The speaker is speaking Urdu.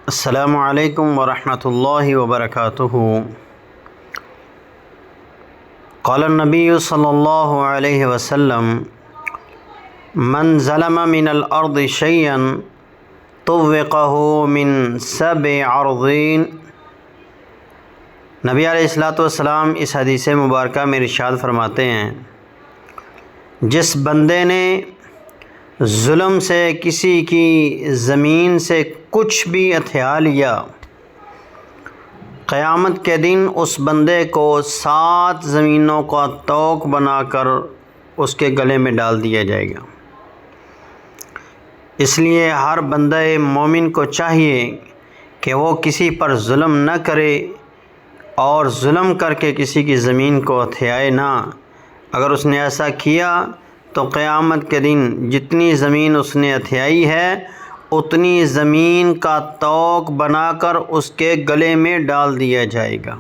السلام علیکم ورحمۃ اللہ وبرکاتہ۔ قال النبی صلی اللہ علیہ وسلم من ظلم من الارض شیئا طوقہ من 7 ارضین۔ نبی علیہ السلام اس حدیث مبارکہ میں ارشاد فرماتے ہیں، جس بندے نے ظلم سے کسی کی زمین سے کچھ بھی ہتھیا لیا، قیامت کے دن اس بندے کو 7 زمینوں کا طوق بنا کر اس کے گلے میں ڈال دیا جائے گا۔ اس لیے ہر بندہ مومن کو چاہیے کہ وہ کسی پر ظلم نہ کرے اور ظلم کر کے کسی کی زمین کو ہتھیائے نہ۔ اگر اس نے ایسا کیا تو قیامت کے دن جتنی زمین اس نے ہتھیائی ہے اتنی زمین کا طوق بنا کر اس کے گلے میں ڈال دیا جائے گا۔